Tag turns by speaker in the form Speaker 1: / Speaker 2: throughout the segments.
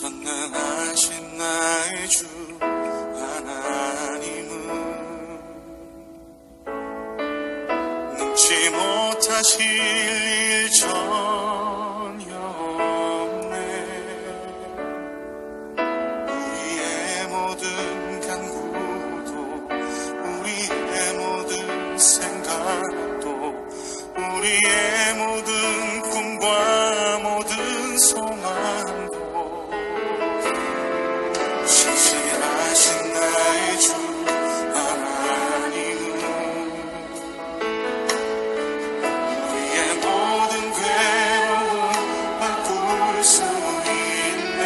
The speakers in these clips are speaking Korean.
Speaker 1: 전능하신 나의 주 하나님은 능치 못하실 일 전혀 없네. 우리의 모든 간구도 우리의 모든 생각도 우리의 모든 꿈과 모든 소망도 신실하신 나의 주 하나님은 우리의 모든 괴로움 바꿀 수 있네.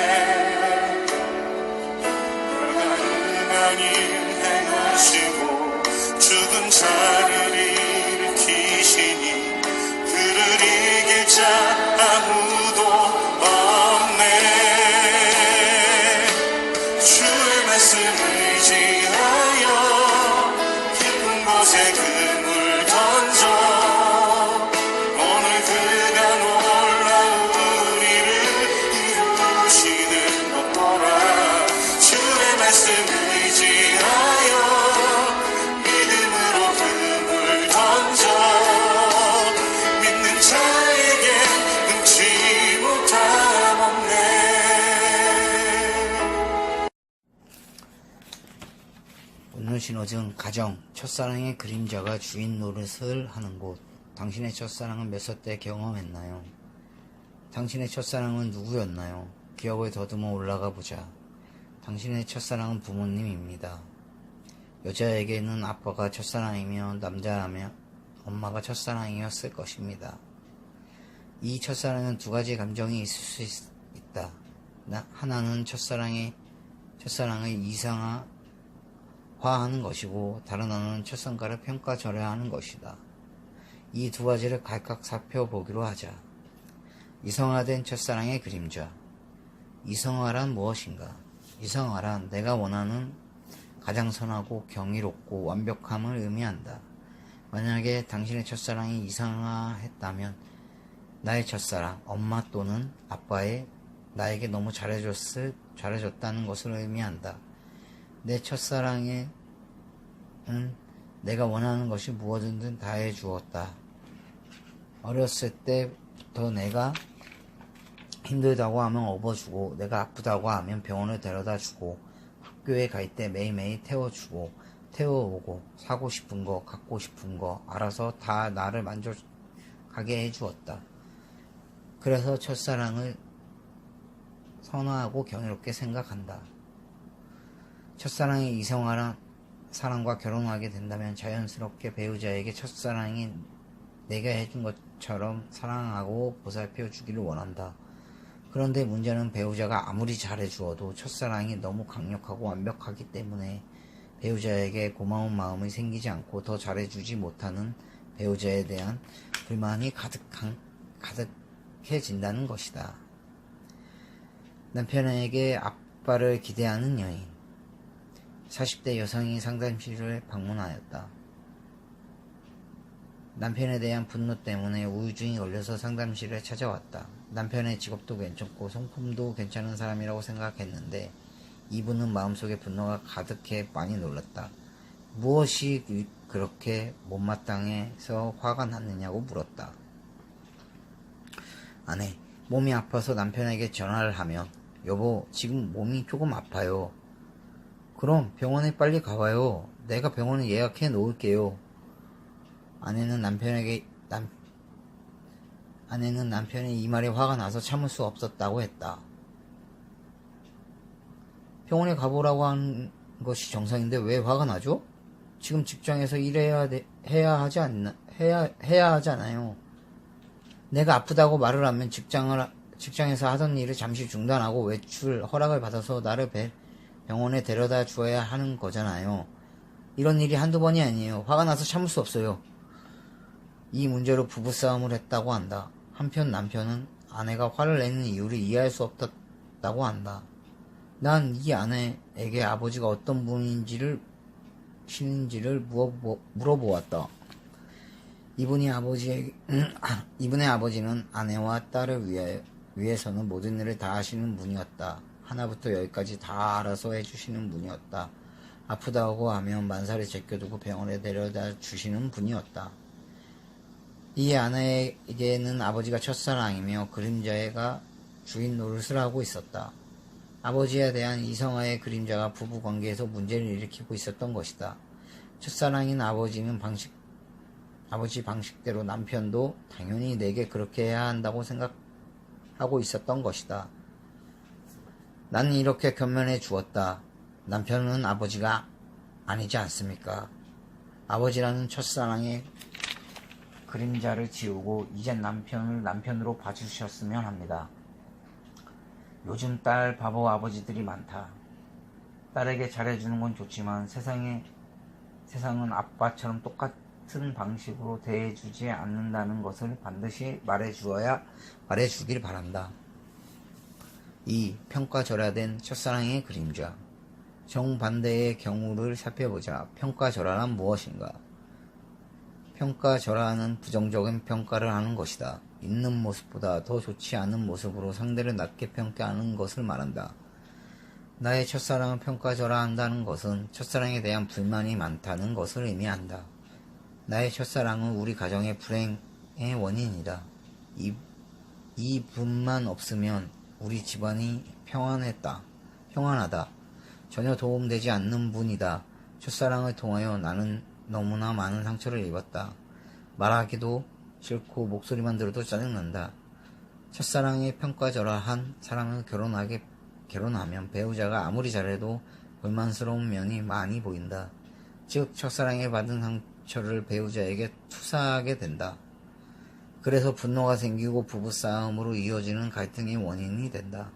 Speaker 1: 불가능한 일 행하시고 죽은 자를 일으키시니 그를 이길 자 아무도 없네. 주의 말씀을 의지하여 깊은 곳에 그물 던져 오늘 그가 놀라운 일을 이루시는 것 보라. 주의 말씀을 의지하여 믿음으로 그물 던져 믿는 자에게 능치 못함 없네.
Speaker 2: 오늘 신호등 가정, 첫사랑의 그림자가 주인 노릇을 하는 곳. 당신의 첫사랑은 몇 살 때 경험했나요? 당신의 첫사랑은 누구였나요? 기억을 더듬어 올라가 보자. 당신의 첫사랑은 부모님입니다. 여자에게는 아빠가 첫사랑이며 남자라면 엄마가 첫사랑이었을 것입니다. 이 첫사랑은 두 가지 감정이 있을 수 있다. 하나는 첫사랑을 이상화하는 것이고 다른 하나는 첫사랑을 평가절하하는 것이다. 이 두 가지를 각각 살펴보기로 하자. 이성화된 첫사랑의 그림자. 이성화란 무엇인가? 이성화란 내가 원하는 가장 선하고 경이롭고 완벽함을 의미한다. 만약에 당신의 첫사랑이 이상화했다면 나의 첫사랑, 엄마 또는 아빠의 나에게 너무 잘해줬다는 것을 의미한다. 내 첫사랑에는 내가 원하는 것이 무엇이든 다 해주었다. 어렸을 때부터 내가 힘들다고 하면 업어주고 내가 아프다고 하면 병원을 데려다주고 학교에 갈 때 매일매일 태워오고 사고 싶은 거 갖고 싶은 거 알아서 다 나를 만족하게 해주었다. 그래서 첫사랑을 선호하고 경이롭게 생각한다. 첫사랑이 이성화란 사랑과 결혼하게 된다면 자연스럽게 배우자에게 첫사랑이 내가 해준 것처럼 사랑하고 보살펴 주기를 원한다. 그런데 문제는 배우자가 아무리 잘해주어도 첫사랑이 너무 강력하고 완벽하기 때문에 배우자에게 고마운 마음이 생기지 않고 더 잘해주지 못하는 배우자에 대한 불만이 가득해진다는 것이다. 남편에게 아빠를 기대하는 여인. 40대 여성이 상담실을 방문하였다. 남편에 대한 분노 때문에 우울증이 걸려서 상담실에 찾아왔다. 남편의 직업도 괜찮고 성품도 괜찮은 사람이라고 생각했는데 이분은 마음속에 분노가 가득해 많이 놀랐다. 무엇이 그렇게 못마땅해서 화가 났느냐고 물었다. 아내, 몸이 아파서 남편에게 전화를 하면 여보, 지금 몸이 조금 아파요. 그럼 병원에 빨리 가봐요. 내가 병원에 예약해 놓을게요. 아내는 남편의 이 말에 화가 나서 참을 수 없었다고 했다. 병원에 가보라고 한 것이 정상인데 왜 화가 나죠? 지금 직장에서 일해야 하잖아요. 내가 아프다고 말을 하면 직장에서 하던 일을 잠시 중단하고 외출 허락을 받아서 나를 병원에 데려다 주어야 하는 거잖아요. 이런 일이 한두 번이 아니에요. 화가 나서 참을 수 없어요. 이 문제로 부부싸움을 했다고 한다. 한편 남편은 아내가 화를 내는 이유를 이해할 수 없다고 한다. 난 이 아내에게 아버지가 어떤 분인지를 물어보았다. 이분의 아버지는 아내와 딸을 위해서는 모든 일을 다 하시는 분이었다. 하나부터 열까지 다 알아서 해주시는 분이었다. 아프다고 하면 만사를 제껴두고 병원에 데려다 주시는 분이었다. 이 아내에게는 아버지가 첫사랑이며 그림자애가 주인 노릇을 하고 있었다. 아버지에 대한 이성아의 그림자가 부부관계에서 문제를 일으키고 있었던 것이다. 첫사랑인 아버지 방식대로 남편도 당연히 내게 그렇게 해야 한다고 생각하고 있었던 것이다. 나는 이렇게 견면해 주었다. 남편은 아버지가 아니지 않습니까? 아버지라는 첫사랑의 그림자를 지우고 이젠 남편을 남편으로 봐주셨으면 합니다. 요즘 딸 바보 아버지들이 많다. 딸에게 잘해주는 건 좋지만 세상은 아빠처럼 똑같은 방식으로 대해주지 않는다는 것을 반드시 말해주길 바란다. 2. 평가절하된 첫사랑의 그림자. 정반대의 경우를 살펴보자. 평가절하란 무엇인가? 평가절하는 부정적인 평가를 하는 것이다. 있는 모습보다 더 좋지 않은 모습으로 상대를 낮게 평가하는 것을 말한다. 나의 첫사랑을 평가절하한다는 것은 첫사랑에 대한 불만이 많다는 것을 의미한다. 나의 첫사랑은 우리 가정의 불행의 원인이다. 이 분만 없으면 우리 집안이 평안하다. 전혀 도움되지 않는 분이다. 첫사랑을 통하여 나는 너무나 많은 상처를 입었다. 말하기도 싫고 목소리만 들어도 짜증난다. 첫사랑의 평가절하한 사람은 결혼하면 배우자가 아무리 잘해도 불만스러운 면이 많이 보인다. 즉 첫사랑에 받은 상처를 배우자에게 투사하게 된다. 그래서 분노가 생기고 부부싸움으로 이어지는 갈등의 원인이 된다.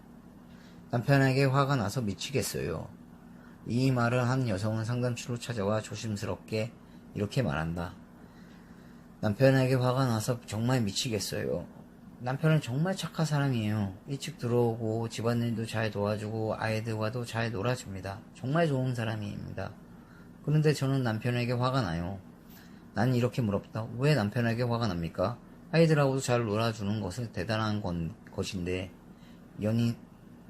Speaker 2: 남편에게 화가 나서 미치겠어요. 이 말을 한 여성은 상담실로 찾아와 조심스럽게 이렇게 말한다. 남편에게 화가 나서 정말 미치겠어요. 남편은 정말 착한 사람이에요. 일찍 들어오고 집안일도 잘 도와주고 아이들과도 잘 놀아줍니다. 정말 좋은 사람입니다. 그런데 저는 남편에게 화가 나요. 난 이렇게 물었다. 왜 남편에게 화가 납니까? 아이들하고도 잘 놀아주는 것은 대단한 것인데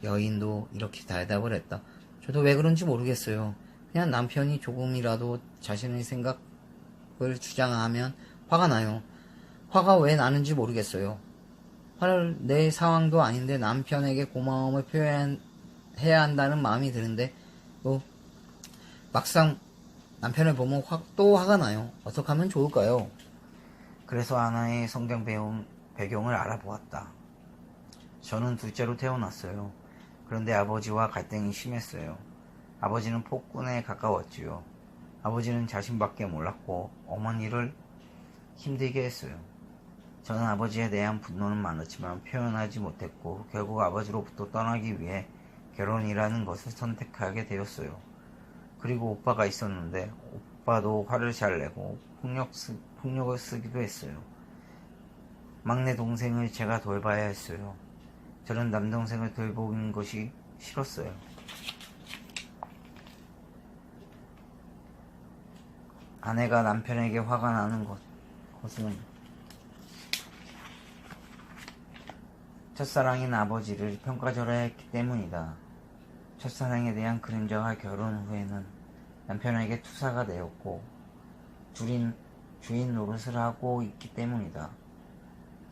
Speaker 2: 여인도 이렇게 대답을 했다. 저도 왜 그런지 모르겠어요. 그냥 남편이 조금이라도 자신의 생각을 주장하면 화가 나요. 화가 왜 나는지 모르겠어요. 화를 내 상황도 아닌데 남편에게 고마움을 표현해야 한다는 마음이 드는데 또 막상 남편을 보면 또 화가 나요. 어떻게 하면 좋을까요? 그래서 하나의 성경 배경을 알아보았다. 저는 둘째로 태어났어요. 그런데 아버지와 갈등이 심했어요. 아버지는 폭군에 가까웠지요. 아버지는 자신밖에 몰랐고 어머니를 힘들게 했어요. 저는 아버지에 대한 분노는 많았지만 표현하지 못했고 결국 아버지로부터 떠나기 위해 결혼이라는 것을 선택하게 되었어요. 그리고 오빠가 있었는데 오빠도 화를 잘 내고 폭력을 쓰기도 했어요. 막내 동생을 제가 돌봐야 했어요. 저는 남동생을 돌보는 것이 싫었어요. 아내가 남편에게 화가 나는 것은 첫사랑인 아버지를 평가절하했기 때문이다. 첫사랑에 대한 그림자와 결혼 후에는 남편에게 투사가 되었고 주인 노릇을 하고 있기 때문이다.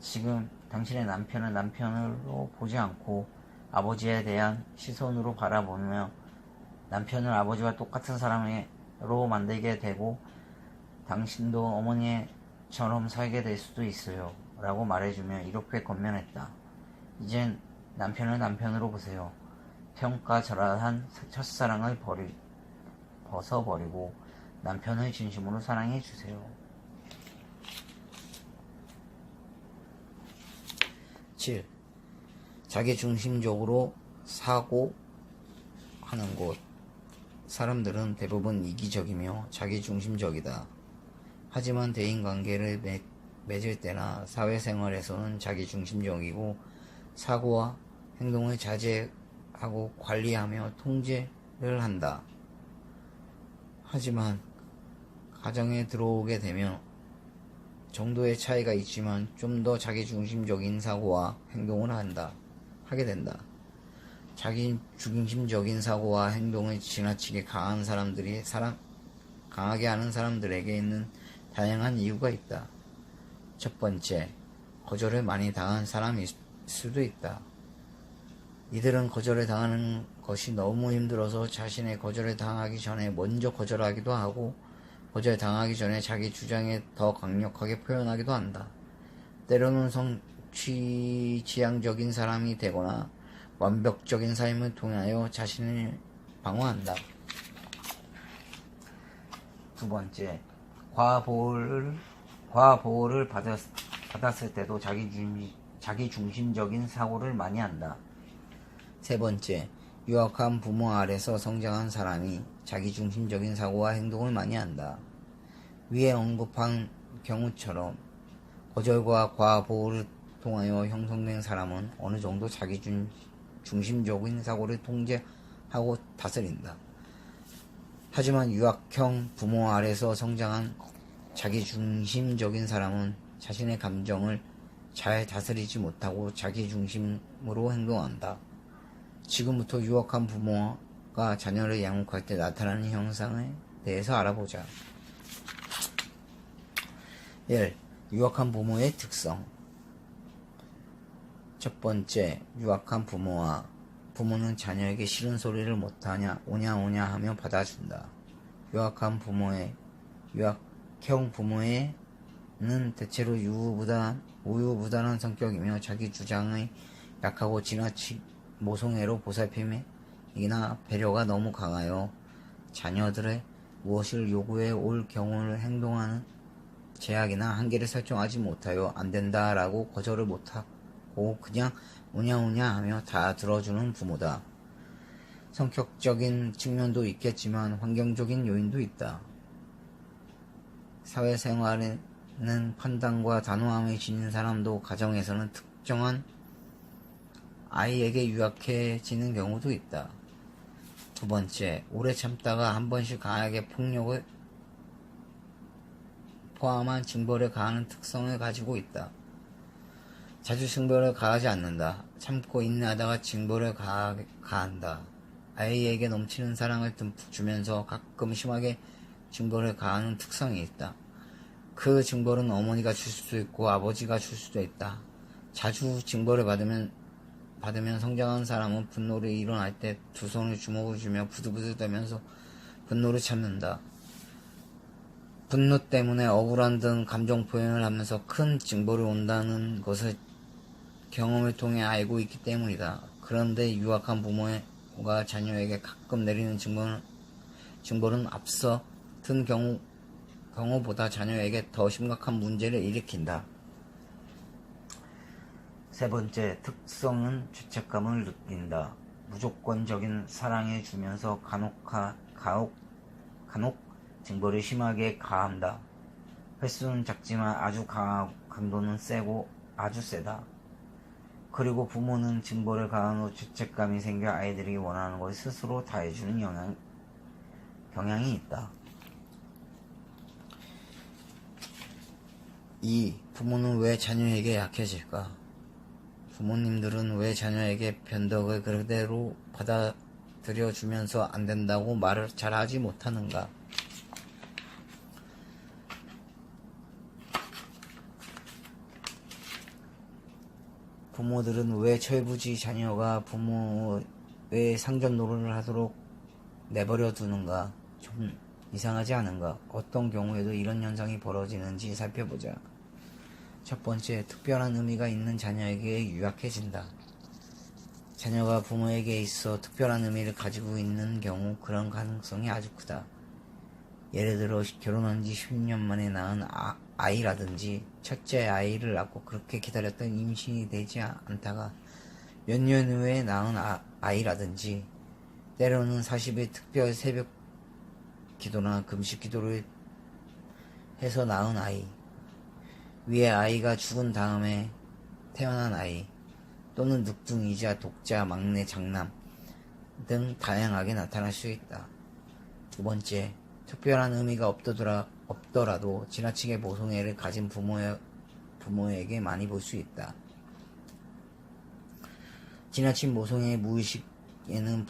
Speaker 2: 지금 당신의 남편은 남편으로 보지 않고 아버지에 대한 시선으로 바라보며 남편을 아버지와 똑같은 사람으로 만들게 되고 당신도 어머니처럼 살게 될 수도 있어요 라고 말해주며 이렇게 권면했다. 이젠 남편을 남편으로 보세요. 평가절하한 첫사랑을 벗어버리고 남편을 진심으로 사랑해주세요. 7. 자기중심적으로 사고하는 곳. 사람들은 대부분 이기적이며 자기중심적이다. 하지만 대인관계를 맺을 때나 사회생활에서는 자기중심적이고 사고와 행동을 자제하고 관리하며 통제를 한다. 하지만 가정에 들어오게 되면 정도의 차이가 있지만 좀 더 자기중심적인 사고와 행동을 하게 된다. 자기 중심적인 사고와 행동을 지나치게 강하게 하는 사람들에게 있는 다양한 이유가 있다. 첫 번째, 거절을 많이 당한 사람일 수도 있다. 이들은 거절을 당하는 것이 너무 힘들어서 자신의 거절을 당하기 전에 먼저 거절하기도 하고, 거절 당하기 전에 자기 주장에 더 강력하게 표현하기도 한다. 때로는 성취지향적인 사람이 되거나 완벽적인 삶을 통하여 자신을 방어한다. 두 번째, 과보호를 받았을 때도 자기 중심적인 사고를 많이 한다. 세 번째, 유학한 부모 아래서 성장한 사람이 자기 중심적인 사고와 행동을 많이 한다. 위에 언급한 경우처럼 거절과 과보호를 통하여 형성된 사람은 어느 정도 자기 중심적인 사고를 통제하고 다스린다. 하지만 유학형 부모 아래서 성장한 자기 중심적인 사람은 자신의 감정을 잘 다스리지 못하고 자기 중심으로 행동한다. 지금부터 유학한 부모가 자녀를 양육할 때 나타나는 현상에 대해서 알아보자. 1. 유학한 부모의 특성. 첫 번째, 유학한 부모는 자녀에게 싫은 소리를 못하냐 오냐 하며 받아준다. 유학형 부모는 대체로 우유부단한 성격이며 자기 주장의 약하고 지나친 모성애로 보살핌이나 배려가 너무 강하여 자녀들의 무엇을 요구해 올 경우를 행동하는 제약이나 한계를 설정하지 못하여 안된다라고 거절을 못하고 그냥 오냐 하며 다 들어주는 부모다. 성격적인 측면도 있겠지만 환경적인 요인도 있다. 사회생활에는 판단과 단호함을 지닌 사람도 가정에서는 특정한 아이에게 유약해지는 경우도 있다. 두 번째, 오래 참다가 한 번씩 강하게 폭력을 포함한 징벌을 가하는 특성을 가지고 있다. 자주 징벌을 가하지 않는다. 참고 인내하다가 징벌을 가한다. 아이에게 넘치는 사랑을 듬뿍 주면서 가끔 심하게 징벌을 가하는 특성이 있다. 그 징벌은 어머니가 줄 수도 있고 아버지가 줄 수도 있다. 자주 징벌을 받으면 성장한 사람은 분노를 일어날 때 두 손을 주먹을 주며 부들부들 떨면서 분노를 참는다. 분노 때문에 억울한 등 감정 표현을 하면서 큰 징벌이 온다는 것을 경험을 통해 알고 있기 때문이다. 그런데 유학한 부모가 자녀에게 가끔 내리는 징벌은 앞서 든 경우보다 자녀에게 더 심각한 문제를 일으킨다. 세 번째, 특성은 죄책감을 느낀다. 무조건적인 사랑해 주면서 간혹 징벌을 심하게 가한다. 횟수는 작지만 아주 강도는 세고 아주 세다. 그리고 부모는 징벌을 가한 후 죄책감이 생겨 아이들이 원하는 것을 스스로 다 해주는 경향이 있다. 2. 부모는 왜 자녀에게 약해질까? 부모님들은 왜 자녀에게 변덕을 그대로 받아들여주면서 안된다고 말을 잘하지 못하는가? 부모들은 왜 철부지 자녀가 부모의 상전 노릇을 하도록 내버려 두는가? 좀 이상하지 않은가? 어떤 경우에도 이런 현상이 벌어지는지 살펴보자. 첫 번째, 특별한 의미가 있는 자녀에게 유약해진다. 자녀가 부모에게 있어 특별한 의미를 가지고 있는 경우 그런 가능성이 아주 크다. 예를 들어 결혼한 지 10년 만에 낳은 아이라든지 첫째 아이를 낳고 그렇게 기다렸던 임신이 되지 않다가 몇 년 후에 낳은 아이라든지 때로는 40일 특별 새벽 기도나 금식 기도를 해서 낳은 아이, 위에 아이가 죽은 다음에 태어난 아이, 또는 늑둥이자 독자, 막내, 장남 등 다양하게 나타날 수 있다. 두 번째, 특별한 의미가 없더라도 지나치게 모성애를 가진 부모에게 많이 볼 수 있다. 지나친 모성애의 마음속에는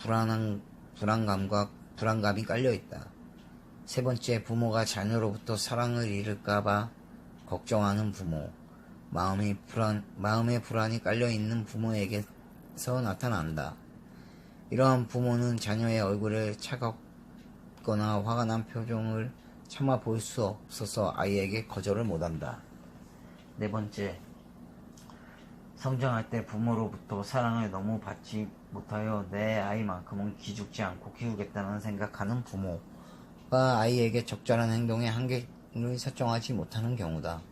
Speaker 2: 불안감이 깔려 있다. 세 번째, 부모가 자녀로부터 사랑을 잃을까봐 걱정하는 부모. 마음에 불안이 깔려 있는 부모에게서 나타난다. 이러한 부모는 자녀의 얼굴에 차갑거나 화가 난 표정을 차마 볼 수 없어서 아이에게 거절을 못한다. 네 번째, 성장할 때 부모로부터 사랑을 너무 받지 못하여 내 아이만큼은 기죽지 않고 키우겠다는 생각하는 부모가 아이에게 적절한 행동의 한계를 설정하지 못하는 경우다.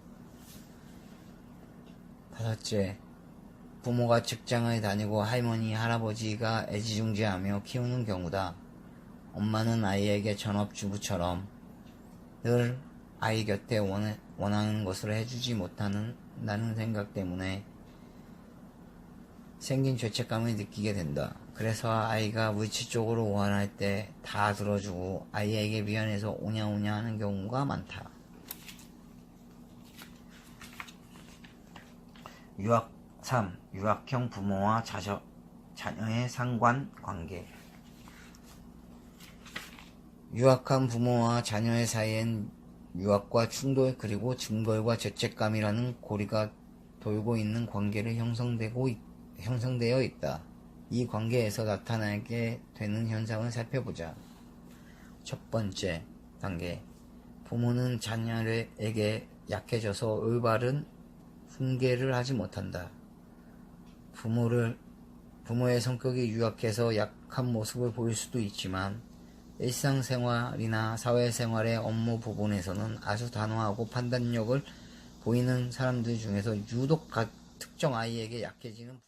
Speaker 2: 다섯째, 부모가 직장을 다니고 할머니, 할아버지가 애지중지하며 키우는 경우다. 엄마는 아이에게 전업주부처럼 늘 아이 곁에 원하는 것을 해주지 못한다는 생각 때문에 생긴 죄책감을 느끼게 된다. 그래서 아이가 물질적으로 원할 때 다 들어주고 아이에게 미안해서 오냐오냐 하는 경우가 많다. 3. 유학형 부모와 자녀의 상관관계. 유학한 부모와 자녀의 사이엔 유학과 충돌 그리고 증벌과 죄책감이라는 고리가 돌고 있는 관계를 형성되어 있다. 이 관계에서 나타나게 되는 현상을 살펴보자. 첫 번째 단계, 부모는 자녀에게 약해져서 올바른 훈계를 하지 못한다. 부모의 성격이 유약해서 약한 모습을 보일 수도 있지만 일상생활이나 사회생활의 업무 부분에서는 아주 단호하고 판단력을 보이는 사람들 중에서 유독 특정 아이에게 약해지는